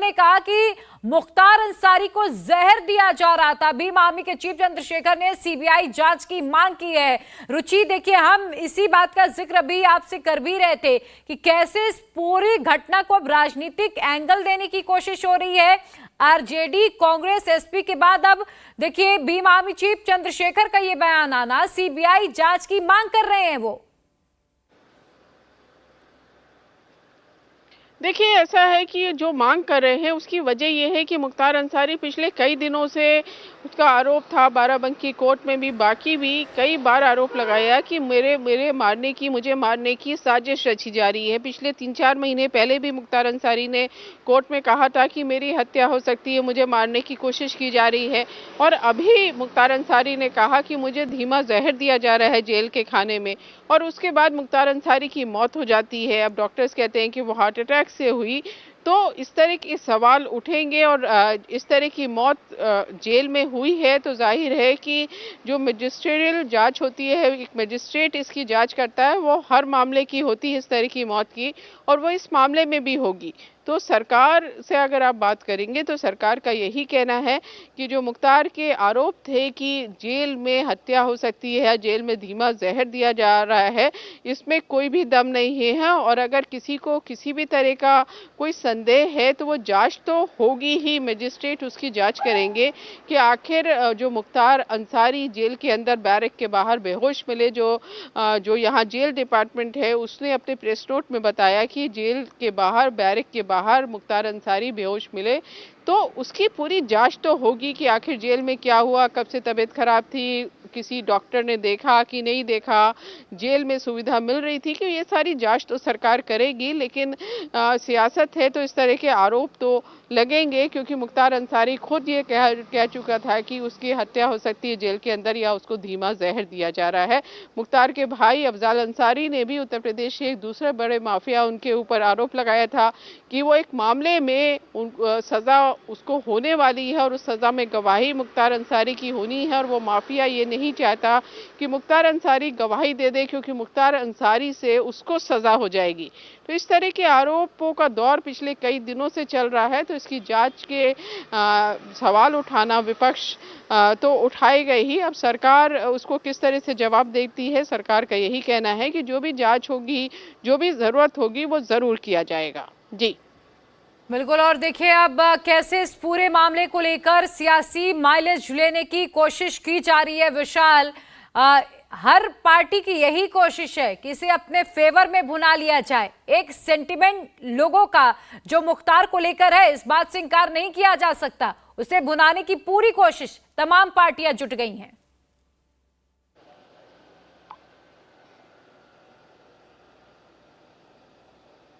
उन्होंने कहा कि मुख्तार अंसारी को जहर दिया जा रहा था। भीम आर्मी के चीफ चंद्रशेखर ने सीबीआई जांच की मांग की है। रुचि, देखिए, हम इसी बात का जिक्र भी आपसे कर भी रहे थे कि कैसे इस पूरी घटना को अब राजनीतिक एंगल देने की कोशिश हो रही है। आरजेडी, कांग्रेस, एसपी के बाद अब देखिए भीम आर्मी चीफ चंद्रशेखर का ये बयान आना, सीबीआई जांच की मांग कर रहे हैं वो। देखिए, ऐसा है कि जो मांग कर रहे हैं उसकी वजह यह है कि मुख्तार अंसारी पिछले कई दिनों से उसका आरोप था, बाराबंकी कोर्ट में भी, बाकी भी कई बार आरोप लगाया कि मुझे मारने की साजिश रची जा रही है। पिछले 3-4 महीने पहले भी मुख्तार अंसारी ने कोर्ट में कहा था कि मेरी हत्या हो सकती है, मुझे मारने की कोशिश की जा रही है। और अभी मुख्तार अंसारी ने कहा कि मुझे धीमा जहर दिया जा रहा है जेल के खाने में, और उसके बाद मुख्तार अंसारी की मौत हो जाती है। अब डॉक्टर्स कहते हैं कि वो हार्ट अटैक से हुई। तो इस तरह के सवाल उठेंगे, और इस तरह की मौत जेल में हुई है तो जाहिर है कि जो मजिस्ट्रेरियल जांच होती है, एक मजिस्ट्रेट इसकी जांच करता है, वो हर मामले की होती है इस तरह की मौत की, और वो इस मामले में भी होगी। तो सरकार से अगर आप बात करेंगे तो सरकार का यही कहना है कि जो मुख्तार के आरोप थे कि जेल में हत्या हो सकती है या जेल में धीमा जहर दिया जा रहा है, इसमें कोई भी दम नहीं है। और अगर किसी को किसी भी तरह का कोई संदेह है तो वो जांच तो होगी ही, मजिस्ट्रेट उसकी जांच करेंगे कि आखिर जो मुख्तार अंसारी जेल के अंदर बैरक के बाहर बेहोश मिले, जो यहाँ जेल डिपार्टमेंट है उसने अपने प्रेस नोट में बताया कि जेल के बाहर, बैरक के बाहर मुख्तार अंसारी बेहोश मिले, तो उसकी पूरी जांच तो होगी कि आखिर जेल में क्या हुआ, कब से तबीयत खराब थी, किसी डॉक्टर ने देखा कि नहीं देखा, जेल में सुविधा मिल रही थी कि, ये सारी जांच तो सरकार करेगी। लेकिन सियासत है तो इस तरह के आरोप तो लगेंगे, क्योंकि मुख्तार अंसारी खुद ये कह चुका था कि उसकी हत्या हो सकती है जेल के अंदर, या उसको धीमा जहर दिया जा रहा है। मुख्तार के भाई अफजाल अंसारी ने भी उत्तर प्रदेश के एक दूसरे बड़े माफिया, उनके ऊपर आरोप लगाया था कि वो एक मामले में सजा उसको होने वाली है और उस सजा में गवाही मुख्तार अंसारी की होनी है, और वो माफिया ये नहीं चाहता कि मुख्तार अंसारी गवाही दे दे, क्योंकि मुख्तार अंसारी से उसको सजा हो जाएगी। तो इस तरह के आरोपों का दौर पिछले कई दिनों से चल रहा है। तो इसकी जांच के सवाल उठाना विपक्ष तो उठाएगा ही। अब सरकार उसको किस तरह से जवाब देती है, सरकार का यही कहना है कि जो भी जांच होगी, जो भी जरूरत होगी, वो जरूर किया जाएगा। जी बिल्कुल। और देखिए अब कैसे इस पूरे मामले को लेकर सियासी माइलेज लेने की कोशिश की जा रही है। विशाल, हर पार्टी की यही कोशिश है कि इसे अपने फेवर में भुना लिया जाए। एक सेंटिमेंट लोगों का जो मुख्तार को लेकर है, इस बात से इंकार नहीं किया जा सकता, उसे भुनाने की पूरी कोशिश तमाम पार्टियां जुट गई हैं।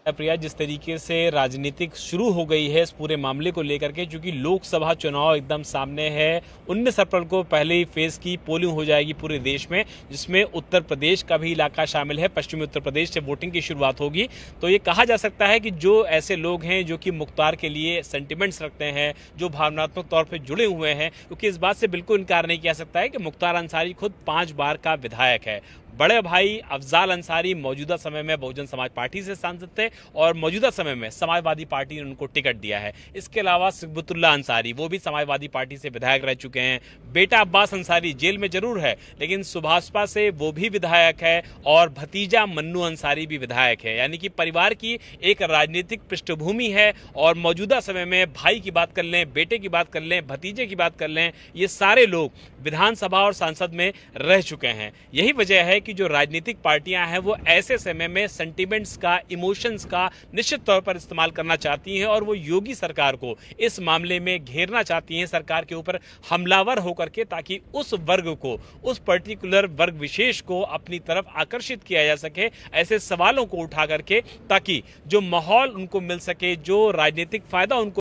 प्रिया, जिस तरीके से राजनीतिक शुरू हो गई है इस पूरे मामले को लेकर के, क्योंकि लोकसभा चुनाव एकदम सामने है। 19 अप्रैल को पहले ही फेज की पोलिंग हो जाएगी पूरे देश में, जिसमें उत्तर प्रदेश का भी इलाका शामिल है। पश्चिमी उत्तर प्रदेश से वोटिंग की शुरुआत होगी। तो ये कहा जा सकता है कि जो ऐसे लोग हैं जो कि मुख्तार के लिए सेंटिमेंट्स रखते हैं, जो भावनात्मक तौर पर जुड़े हुए हैं, क्योंकि इस बात से बिल्कुल इनकार नहीं किया सकता है कि मुख्तार अंसारी खुद 5 बार का विधायक है। बड़े भाई अफजाल अंसारी मौजूदा समय में बहुजन समाज पार्टी से सांसद थे, और मौजूदा समय में समाजवादी पार्टी ने उनको टिकट दिया है। इसके अलावा सिकबतुल्ला अंसारी, वो भी समाजवादी पार्टी से विधायक रह चुके हैं। बेटा अब्बास अंसारी जेल में जरूर है, लेकिन सुभाषपा से वो भी विधायक है, और भतीजा मन्नू अंसारी भी विधायक है। यानी कि परिवार की एक राजनीतिक पृष्ठभूमि है। और मौजूदा समय में भाई की बात कर लें, बेटे की बात कर लें, भतीजे की बात कर लें, ये सारे लोग विधानसभा और संसद में रह चुके हैं। यही वजह है कि जो राजनीतिक पार्टियां हैं वो ऐसे समय में सेंटिमेंट्स का, इमोशंस का निश्चित तौर पर इस्तेमाल करना चाहती हैं, और वो योगी सरकार को इस मामले में घेरना चाहती हैं, सरकार के ऊपर हमलावर होकर के, ताकि उस वर्ग को, उस पर्टिकुलर वर्ग विशेष को अपनी तरफ आकर्षित किया जा सके, ऐसे सवालों को उठा करके, ताकि जो माहौल उनको मिल सके, जो राजनीतिक फायदा उनको